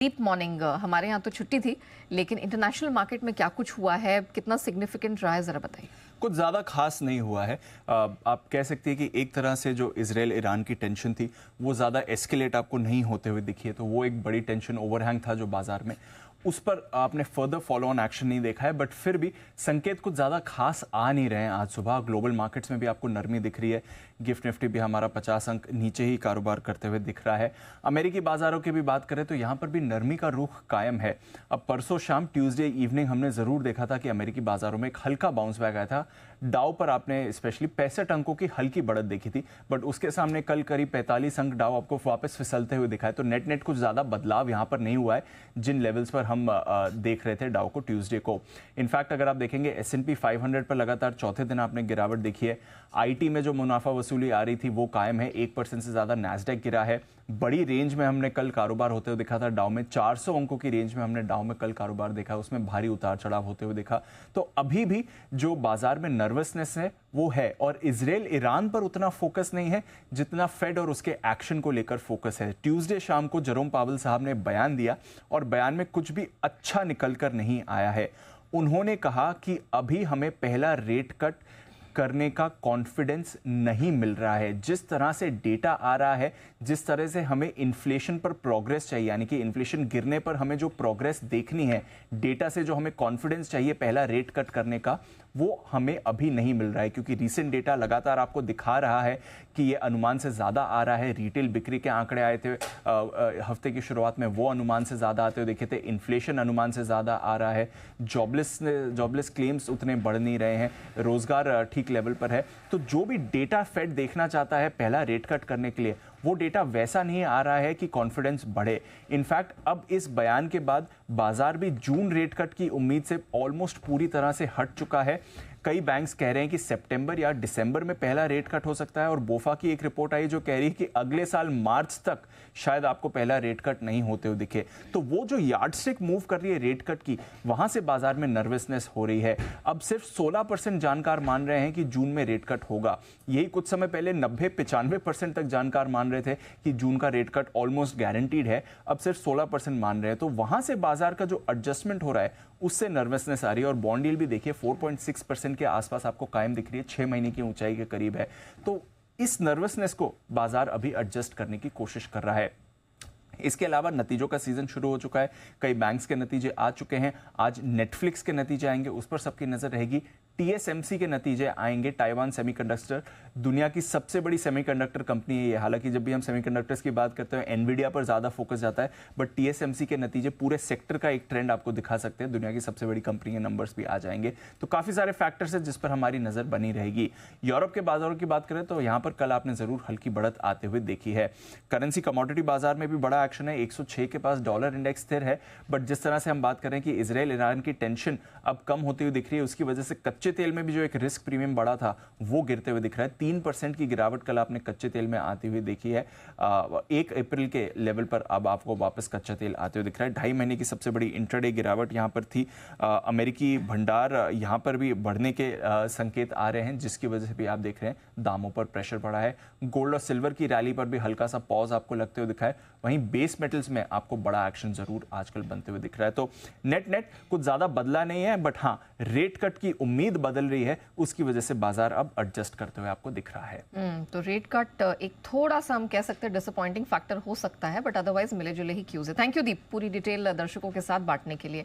Deep morning हमारे यहाँ तो छुट्टी थी, लेकिन इंटरनेशनल मार्केट में क्या कुछ हुआ है, कितना सिग्निफिकेंट रहा है, जरा बताइए। कुछ ज़्यादा खास नहीं हुआ है। आप कह सकते हैं कि एक तरह से जो इजराइल ईरान की टेंशन थी वो ज़्यादा एस्केलेट आपको नहीं होते हुए दिखी है, तो वो एक बड़ी टेंशन ओवरहैंग था जो बाजार में, उस पर आपने फर्दर फॉलो ऑन एक्शन नहीं देखा है। बट फिर भी संकेत कुछ ज़्यादा खास आ नहीं रहे हैं। आज सुबह ग्लोबल मार्केट्स में भी आपको नरमी दिख रही है। गिफ्ट निफ्टी भी हमारा 50 अंक नीचे ही कारोबार करते हुए दिख रहा है। अमेरिकी बाजारों की भी बात करें तो यहाँ पर भी नरमी का रुख कायम है। अब परसों शाम ट्यूसडे इवनिंग हमने ज़रूर देखा था कि अमेरिकी बाजारों में एक हल्का बाउंस बैक आया था। डाउ पर आपने स्पेशली 65 अंकों की हल्की बढ़त देखी थी, बट उसके सामने कल करीब 45 अंक डाउ आपको वापस फिसलते हुए दिखा है। तो नेट नेट कुछ ज़्यादा बदलाव यहाँ पर नहीं हुआ है जिन लेवल्स पर हम देख रहे थे डाउ को ट्यूसडे को। इनफैक्ट अगर आप देखेंगे S&P 500 पर लगातार चौथे दिन आपने गिरावट देखी है। आईटी में जो मुनाफा वसूली आ रही थी वो कायम है, 1% से ज़्यादा नैस्डैक गिरा है। बड़ी रेंज में हमने कल कारोबार होते हुए देखा था डाउ में, 400 अंकों की रेंज में हमने डाउ में कल कारोबार देखा, उसमें भारी उतार चढ़ाव होते हुए देखा। तो अभी भी जो बाजार में नर्वसनेस है वो है, और इजराइल ईरान पर उतना फोकस नहीं है जितना फेड और उसके एक्शन को लेकर फोकस है। ट्यूसडे शाम को जेरोम पावेल साहब ने बयान दिया और बयान में कुछ भी अच्छा निकलकर नहीं आया है। उन्होंने कहा कि अभी हमें पहला रेट कट करने का कॉन्फिडेंस नहीं मिल रहा है। जिस तरह से डेटा आ रहा है, जिस तरह से हमें इन्फ्लेशन पर प्रोग्रेस चाहिए, यानी कि इन्फ्लेशन गिरने पर हमें जो प्रोग्रेस देखनी है, डेटा से जो हमें कॉन्फिडेंस चाहिए पहला रेट कट करने का, वो हमें अभी नहीं मिल रहा है। क्योंकि रीसेंट डेटा लगातार आपको दिखा रहा है कि ये अनुमान से ज़्यादा आ रहा है। रिटेल बिक्री के आंकड़े आए थे हफ्ते की शुरुआत में, वो अनुमान से ज़्यादा आते हुए देखे थे। इन्फ्लेशन अनुमान से ज़्यादा आ रहा है। जॉबलेस क्लेम्स उतने बढ़ नहीं रहे हैं। रोज़गार ठीक लेवल पर है। तो जो भी डेटा फेड देखना चाहता है पहला रेट कट करने के लिए, वो डेटा वैसा नहीं आ रहा है कि कॉन्फिडेंस बढ़े। इनफैक्ट अब इस बयान के बाद बाजार भी जून रेट कट की उम्मीद से ऑलमोस्ट पूरी तरह से हट चुका है। कई बैंक्स कह रहे हैं कि सितंबर या दिसंबर में पहला रेट कट हो सकता है, और बोफा की एक रिपोर्ट आई जो कह रही है कि अगले साल मार्च तक शायद आपको पहला रेट कट नहीं होते हुए दिखे। तो वो जो यार्डस्टिक मूव कर रही है रेट कट की, वहां से बाजार में नर्वसनेस हो रही है। अब सिर्फ 16% जानकार मान रहे हैं कि जून में रेट कट होगा। यही कुछ समय पहले 90-95% तक जानकार मान रहे थे कि जून का रेट कट ऑलमोस्ट गारंटीड है। अब सिर्फ 16% मान रहे हैं। तो वहां से बाजार का जो एडजस्टमेंट हो रहा है उससे नर्वसनेस आ रही है। और बॉन्ड यील्ड भी देखिए 4.6% के आसपास आपको कायम दिख रही है, 6 महीने की ऊंचाई के करीब है। तो इस नर्वसनेस को बाजार अभी एडजस्ट करने की कोशिश कर रहा है। इसके अलावा नतीजों का सीजन शुरू हो चुका है। कई बैंक्स के नतीजे आ चुके हैं। आज नेटफ्लिक्स के नतीजे आएंगे, उस पर सबकी नजर रहेगी। TSMC के नतीजे आएंगे। ताइवान सेमीकंडक्टर दुनिया की सबसे बड़ी सेमीकंडक्टर कंपनी है ये। हालांकि जब भी हम सेमीकंडक्टर्स की बात करते हैं एनवीडिया पर ज्यादा फोकस जाता है, बट TSMC के नतीजे पूरे सेक्टर का एक ट्रेंड आपको दिखा सकते हैं। दुनिया की सबसे बड़ी कंपनी के नंबर्स भी आ जाएंगे। तो काफी सारे फैक्टर्स है जिस पर हमारी नजर बनी रहेगी। यूरोप के बाजारों की बात करें तो यहां पर कल आपने जरूर हल्की बढ़त आते हुए देखी है। करेंसी कमोडिटी बाजार में भी बड़ा एक्शन है। 106 के पास डॉलर इंडेक्स स्थिर है। बट जिस तरह से हम बात करें कि इजराइल ईरान की टेंशन अब कम होती हुई दिख रही है, उसकी वजह से कच्चे तेल में भी जो एक रिस्क प्रीमियम बढ़ा था वो गिरते हुए दिख रहा है। 3% की गिरावट कल आपने कच्चे तेल में आती हुई देखी है। 1 अप्रैल के लेवल पर अब आपको वापस कच्चा तेल आते हुए दिख रहा है। 2.5 महीने की सबसे बड़ी इंट्राडे गिरावट यहां पर थी। अमेरिकी भंडार यहां पर भी बढ़ने के संकेत आ रहे हैं, जिसकी वजह से भी आप देख रहे हैं दामों पर प्रेशर बढ़ा है। गोल्ड और सिल्वर की रैली पर भी हल्का सा पॉज आपको लगते हुए दिखा है। वहीं बेस मेटल्स में आपको बड़ा एक्शन जरूर आजकल बनते हुए दिख रहा है। तो नेट नेट कुछ ज्यादा बदला नहीं है, बट हाँ रेट कट की उम्मीद बदल रही है, उसकी वजह से बाजार अब एडजस्ट करते हुए आपको दिख रहा है। तो रेट कट एक थोड़ा सा हम कह सकते हैं डिसअपॉइंटिंग फैक्टर हो सकता है, बट अदरवाइज मिले जुले ही क्यूज है। थैंक यू दीप, पूरी डिटेल दर्शकों के साथ बांटने के लिए।